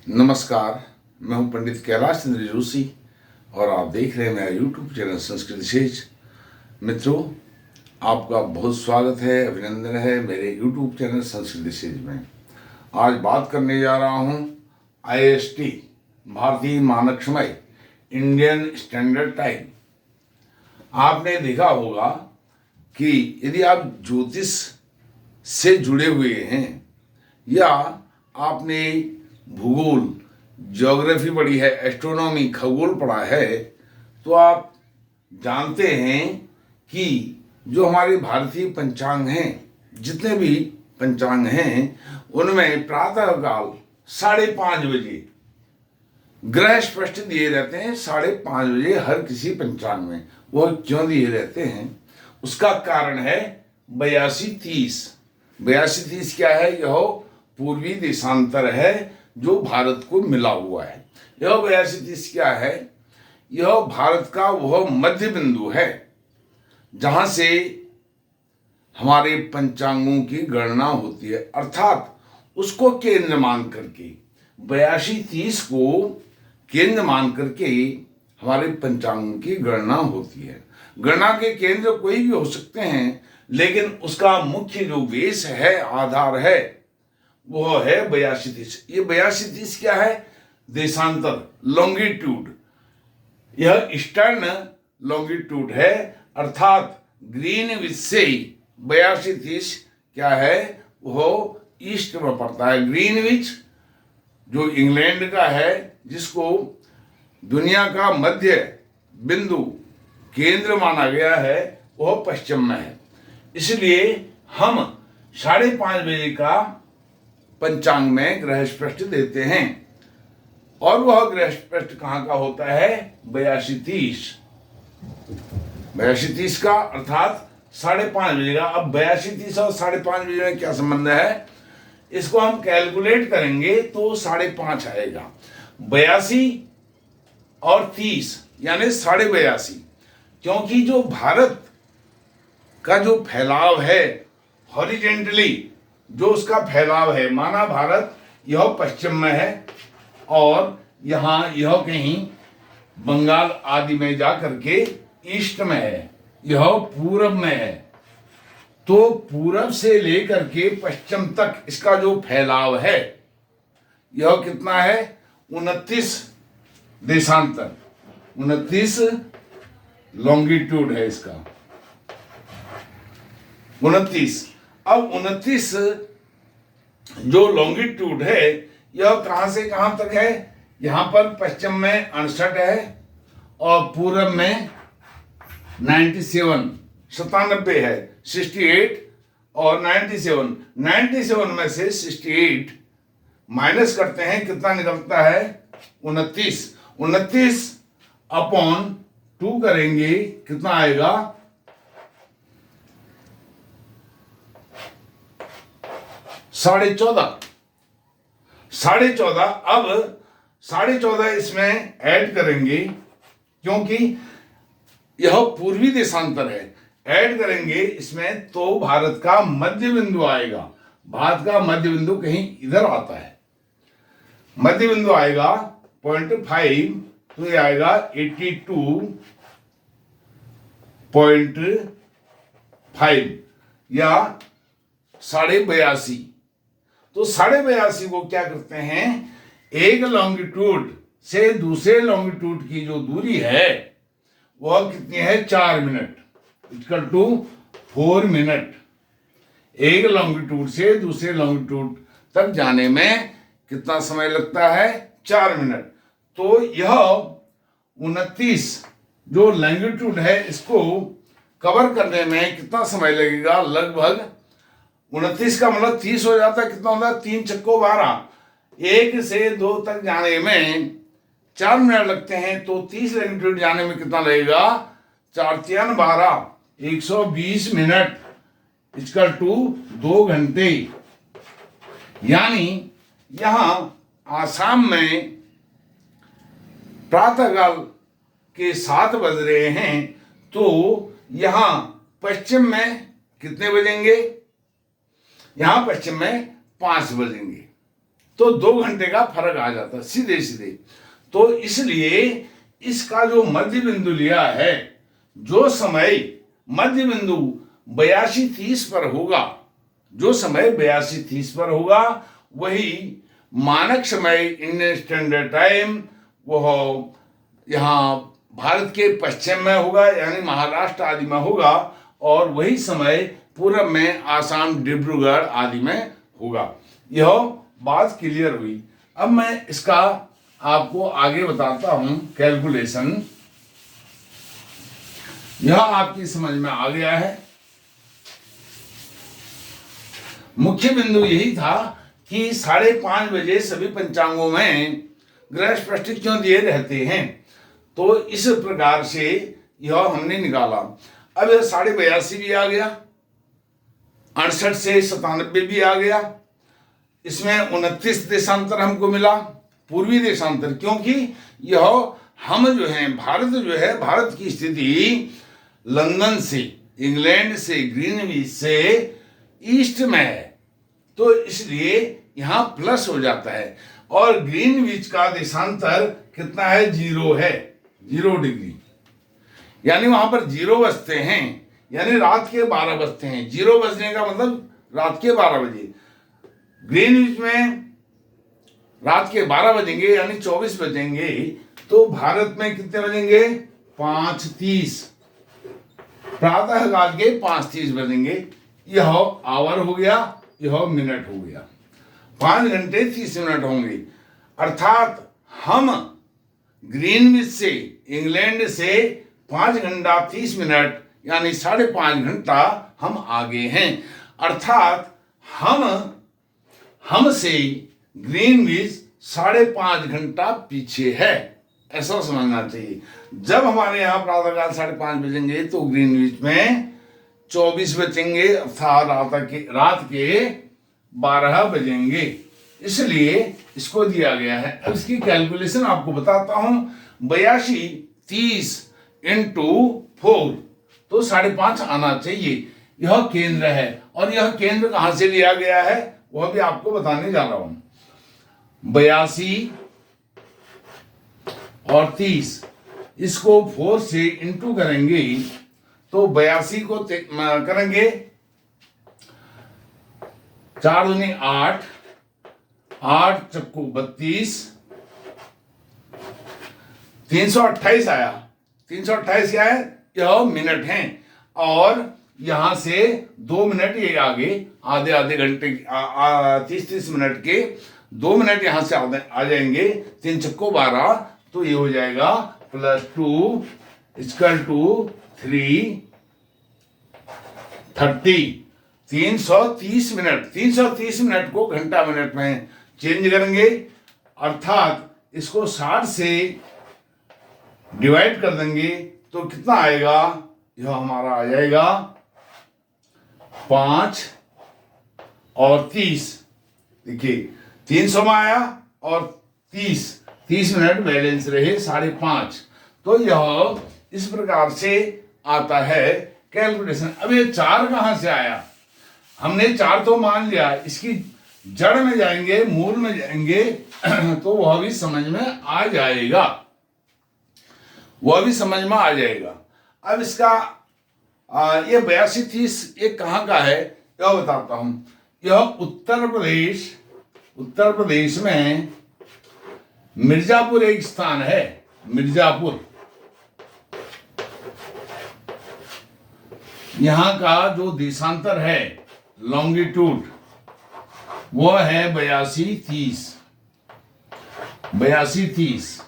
नमस्कार, मैं हूं पंडित कैलाश चंद्र जोशी और आप देख रहे हैं मेरा यूट्यूब चैनल संस्कृत विशेष। मित्रों, आपका बहुत स्वागत है, अभिनंदन है मेरे यूट्यूब चैनल संस्कृत विशेष में। आज बात करने जा रहा हूं IST, भारतीय मानक समय, इंडियन स्टैंडर्ड टाइम। आपने देखा होगा कि यदि आप ज्योतिष से जुड़े हुए हैं या आपने भूगोल, ज्योग्राफी पढ़ी है, एस्ट्रोनॉमी, खगोल पढ़ा है, तो आप जानते हैं कि जो हमारे भारतीय पंचांग हैं, जितने भी पंचांग हैं, उनमें प्रातःकाल 5:30 बजे ग्रह स्पष्ट दिए रहते हैं। 5:30 बजे हर किसी पंचांग में। वह क्यों दिए रहते हैं, उसका कारण है 82-30। 82-30 क्या है? यह पूर्वी देशांतर है जो भारत को मिला हुआ है। यह 82-30 क्या है? यह भारत का वह मध्य बिंदु है जहां से हमारे पंचांगों की गणना होती है, अर्थात उसको केंद्र मान करके 82-30 को केंद्र मान करके हमारे पंचांगों की गणना होती है। गणना के केंद्र कोई भी हो सकते हैं, लेकिन उसका मुख्य जो बेस है, आधार है, वो है 82-30। ये 82-30 क्या है? देशांतर, लॉन्गिट्यूड। यह ईस्टर्न लॉन्गिट्यूड है, अर्थात ग्रीनविच से 82-30 क्या है? वो ईस्ट में पड़ता है। ग्रीनविच जो इंग्लैंड का है, जिसको दुनिया का मध्य बिंदु केंद्र माना गया है, वह पश्चिम में है। इसलिए हम 5:30 बजे का पंचांग में ग्रह स्पष्ट देते हैं, और वह ग्रह स्पष्ट कहां का होता है? 82-30। 82-30 का अर्थात 5:30 बजे का। अब 82-30 और 5:30 बजे में क्या संबंध है? इसको हम कैलकुलेट करेंगे तो 5:30 आएगा। 82 और 30 यानी 82.5, क्योंकि जो भारत का जो फैलाव है, हॉरिजेंटली जो उसका फैलाव है, माना भारत यह पश्चिम में है और यहाँ यह कहीं बंगाल आदि में जाकर के ईस्ट में है, यह पूरब में है, तो पूरब से लेकर के पश्चिम तक इसका जो फैलाव है, यह कितना है? 29 देशांतर, 29 लॉन्गिट्यूड है इसका, 29। अब 29 जो लॉन्गिट्यूड है, यह कहां से कहां तक है? यहां पर पश्चिम में 68 है और पूरब में 97 है। 68 और 97 में से 68 माइनस करते हैं, कितना निकलता है? 29 अपॉन 2 करेंगे, कितना आएगा? 14.5। 14.5। अब 14.5 इसमें ऐड करेंगे, क्योंकि यह पूर्वी देशांतर है, ऐड करेंगे इसमें तो भारत का मध्य बिंदु आएगा। भारत का मध्य बिंदु कहीं इधर आता है, मध्य बिंदु आएगा 0.5, तो ये आएगा 82.5 या 82.5। तो 82.5 को क्या करते हैं? एक लॉन्गिट्यूड से दूसरे लॉन्गिट्यूड की जो दूरी है, वह कितनी है? 4 मिनट, इक्वल टू 4 मिनट। एक लॉन्गिट्यूड से दूसरे लॉन्गिट्यूड तक जाने में कितना समय लगता है? 4 मिनट। तो यह 29 जो लॉन्गिट्यूड है, इसको कवर करने में कितना समय लगेगा? लगभग 29 का मतलब 30 हो जाता है। कितना होता है? 3 चक्को 12। 1 से 2 तक जाने में 4 मिनट लगते हैं, तो 30 लॉन्गिट्यूड जाने में कितना लगेगा? 4 3 12, 120 मिनट, इक्वल टू 2 घंटे। यानी यहां आसाम में प्रातःकाल के 7 बज रहे हैं, तो यहां पश्चिम में कितने बजेंगे? यहां पश्चिम में 5 बजेंगे। तो 2 घंटे का फर्क आ जाता सीधे सीधे। तो इसलिए इसका जो मध्य बिंदु लिया है, जो समय मध्य बिंदु 82:30 पर होगा, जो समय 82:30 पर होगा, वही मानक समय इंडियन स्टैंडर्ड टाइम वो यहाँ भारत के पश्चिम में होगा, यानी महाराष्ट्र आदि में होगा, और वही समय पूर्व में आसाम, डिब्रूगढ़ आदि में होगा। यह बात क्लियर हुई। अब मैं इसका आपको आगे बताता हूं कैलकुलेशन। यह आपकी समझ में आ गया है। मुख्य बिंदु यही था कि 5:30 बजे सभी पंचांगों में ग्रह स्पष्ट क्यों दिए रहते हैं, तो इस प्रकार से यह हमने निकाला। अब 82.5 भी आ गया, 68 से 97 भी आ गया, इसमें 29 देशांतर हमको मिला, पूर्वी देशांतर, क्योंकि यह हम जो है भारत की स्थिति लंदन से, इंग्लैंड से, ग्रीनविच से ईस्ट में है, तो इसलिए यहां प्लस हो जाता है। और ग्रीनविच का देशांतर कितना है? 0 है, 0 डिग्री, यानी वहां पर 0 बजते हैं, यानी रात के 12 बजते हैं। 0 बजने का मतलब रात के 12 बजे। ग्रीनविच में रात के 12 बजेंगे, यानी 24 बजेंगे, तो भारत में कितने बजेंगे? 5:30, प्रातः काल के 5:30 बजेंगे। यह आवर हो गया, यह मिनट हो गया, 5 घंटे 30 मिनट होंगे। अर्थात हम ग्रीनविच से, इंग्लैंड से 5 घंटा 30 मिनट यानी 5.5 घंटा हम आगे हैं। अर्थात हमसे ग्रीनविच 5.5 घंटा पीछे है, ऐसा समझना चाहिए। जब हमारे यहाँ प्रातःकाल 5:30 बजेंगे तो ग्रीनविच में 24 बजेंगे, अर्थात रात के 12 बजेंगे। इसलिए इसको दिया गया है। अब इसकी कैलकुलेशन आपको बताता हूं। 82:30 इंटू 4, तो 5.5 आना चाहिए। यह केंद्र है, और यह केंद्र कहां से लिया गया है वह भी आपको बताने जा रहा हूं। 82 और 30, इसको 4 से इंटू करेंगे तो 82 को करेंगे 4 दूनी 8, 8 चक्कू 32, 328 आया। 328 क्या है? यह मिनट है, और यहां से 2 मिनट ये आगे, आधे घंटे 30 मिनट के 2 मिनट यहां से आ जाएंगे। 3 चक्को 12, तो ये हो जाएगा +2 = 330, 330 मिनट। 330 मिनट को घंटा मिनट में चेंज करेंगे, अर्थात इसको 60 से डिवाइड कर देंगे तो कितना आएगा? यह हमारा आ जाएगा 5 और 30। देखिए 300 में आया और 30 मिनट बैलेंस रहे 5.5। तो यह इस प्रकार से आता है कैलकुलेशन। अब ये 4 कहां से आया? हमने 4 तो मान लिया, इसकी जड़ में जाएंगे, मूल में जाएंगे तो वह भी समझ में आ जाएगा, वह भी समझ में आ जाएगा। अब इसका ये 82-30 ये कहां का है यह बताता हूं। यह उत्तर प्रदेश में मिर्जापुर एक स्थान है। मिर्जापुर, यहां का जो देशांतर है, लॉन्गिट्यूड, वह है 82-30।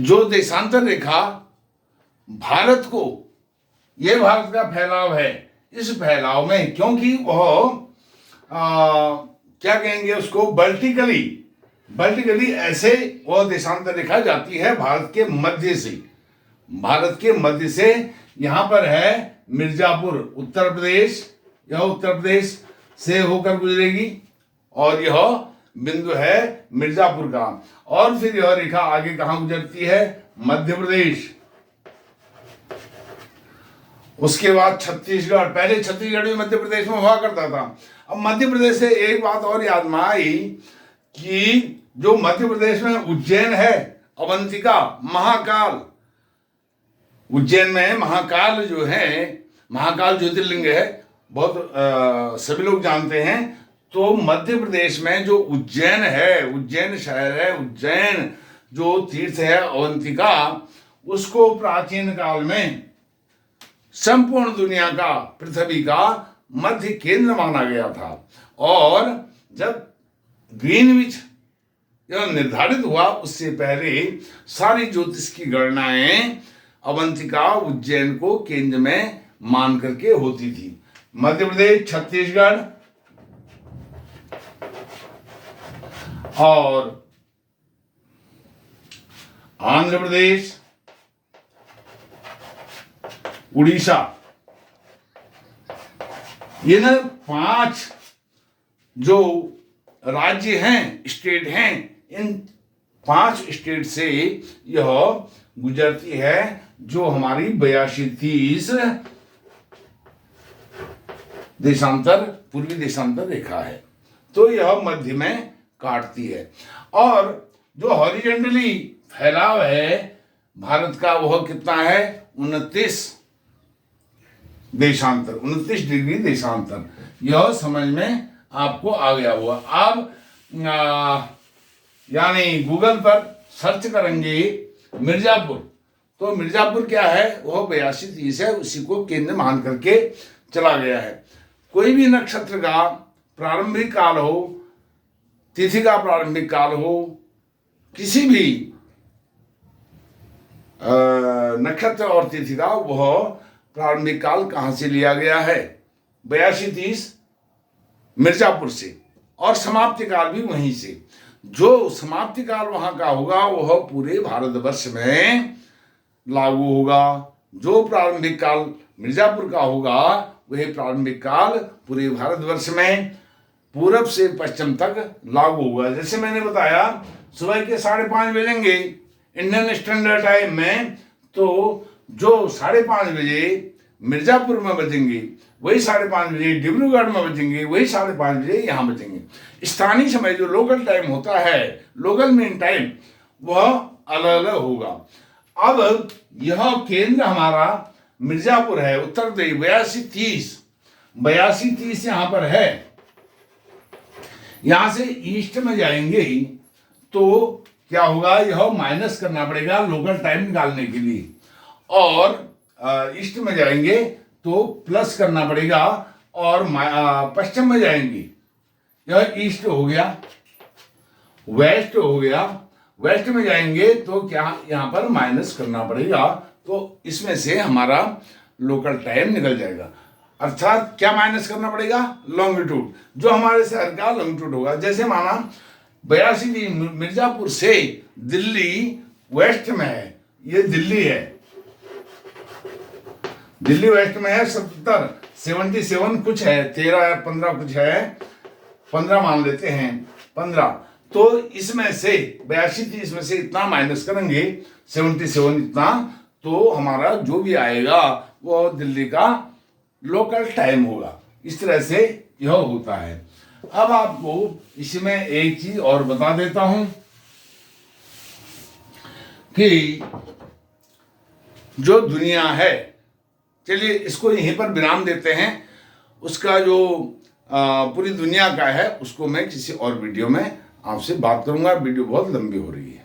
जो देशांतर रेखा भारत को, यह भारत का फैलाव है, इस फैलाव में, क्योंकि वह क्या कहेंगे उसको, वर्टिकली ऐसे वह देशांतर रेखा जाती है भारत के मध्य से। यहां पर है मिर्जापुर, उत्तर प्रदेश, यह उत्तर प्रदेश से होकर गुजरेगी, और यह बिंदु है मिर्जापुर का। और फिर यह रेखा आगे कहां गुजरती है? मध्य प्रदेश, उसके बाद छत्तीसगढ़, पहले छत्तीसगढ़ भी मध्य प्रदेश में हुआ करता था। अब मध्य प्रदेश से एक बात और याद में आई कि जो मध्य प्रदेश में उज्जैन है, अवंतिका, महाकाल, उज्जैन में महाकाल जो है, महाकाल ज्योतिर्लिंग है, बहुत सभी लोग जानते हैं। तो मध्य प्रदेश में जो उज्जैन है, उज्जैन शहर है, उज्जैन जो तीर्थ है अवंतिका, उसको प्राचीन काल में संपूर्ण दुनिया का, पृथ्वी का मध्य केंद्र माना गया था। और जब ग्रीनविच यह निर्धारित हुआ, उससे पहले सारी ज्योतिष की गणनाएं अवंतिका, उज्जैन को केंद्र में मान करके होती थी। मध्य प्रदेश, छत्तीसगढ़ और आंध्र प्रदेश, उड़ीसा, ये न 5 जो राज्य हैं, स्टेट हैं, इन 5 स्टेट से यह गुजरती है, जो हमारी 82-30 देशांतर, पूर्वी देशांतर रेखा है। तो यह मध्य में काटती है। और जो हॉरिजॉन्टली फैलाव है भारत का, वह कितना है? 29 देशांतर, 29 डिग्री देशांतर। यह समझ में आपको आ गया हुआ। अब यानी गूगल पर सर्च करेंगे मिर्जापुर, तो मिर्जापुर क्या है? वह 82-30 है, उसी को केंद्र मान करके चला गया है। कोई भी नक्षत्र का प्रारंभिक काल हो, तिथि का प्रारंभिक काल हो, किसी भी नक्षत्र और तिथि का वह प्रारंभिक काल कहाँ से लिया गया है? 82-30 मिर्जापुर से, और समाप्ति काल भी वहीं से। जो समाप्ति काल वहां का होगा वह पूरे भारतवर्ष में लागू होगा। जो प्रारंभिक काल मिर्जापुर का होगा वह प्रारंभिक काल पूरे भारतवर्ष में पूरब से पश्चिम तक लागू होगा। जैसे मैंने बताया, सुबह के 5:30 बजेंगे इंडियन स्टैंडर्ड टाइम में, तो जो 5:30 बजे मिर्जापुर में बजेंगे, वही 5:30 बजे डिब्रूगढ़ में बजेंगे, वही 5:30 बजे यहाँ बजेंगे। स्थानीय समय जो लोकल टाइम होता है, लोकल मीन टाइम, वह अलग अलग होगा। अब यह केंद्र हमारा मिर्जापुर है, उत्तर प्रदेश, 82-30 यहाँ पर है। यहां से ईस्ट में जाएंगे तो क्या होगा? यह माइनस करना पड़ेगा लोकल टाइम निकालने के लिए, और ईस्ट में जाएंगे तो प्लस करना पड़ेगा, और पश्चिम में जाएंगे, यह ईस्ट हो गया, वेस्ट हो गया, वेस्ट में जाएंगे तो क्या यहाँ पर माइनस करना पड़ेगा। तो इसमें से हमारा लोकल टाइम निकल जाएगा। अर्थात क्या माइनस करना पड़ेगा? लॉन्गिट्यूड, जो हमारे शहर का लॉन्गिट्यूड होगा। जैसे माना 82 मिर्जापुर से दिल्ली वेस्ट में है, ये दिल्ली है, दिल्ली वेस्ट में है 77 कुछ है, 13 या 15 कुछ है, 15 मान लेते हैं, 15। तो इसमें से 82-30 में से इतना माइनस करेंगे, 77 इतना, तो हमारा जो भी आएगा वो दिल्ली का लोकल टाइम होगा। इस तरह से यह होता है। अब आपको इसमें एक चीज और बता देता हूं कि जो दुनिया है, चलिए इसको यहीं पर विराम देते हैं। उसका जो पूरी दुनिया का है उसको मैं किसी और वीडियो में आपसे बात करूंगा। वीडियो बहुत लंबी हो रही है।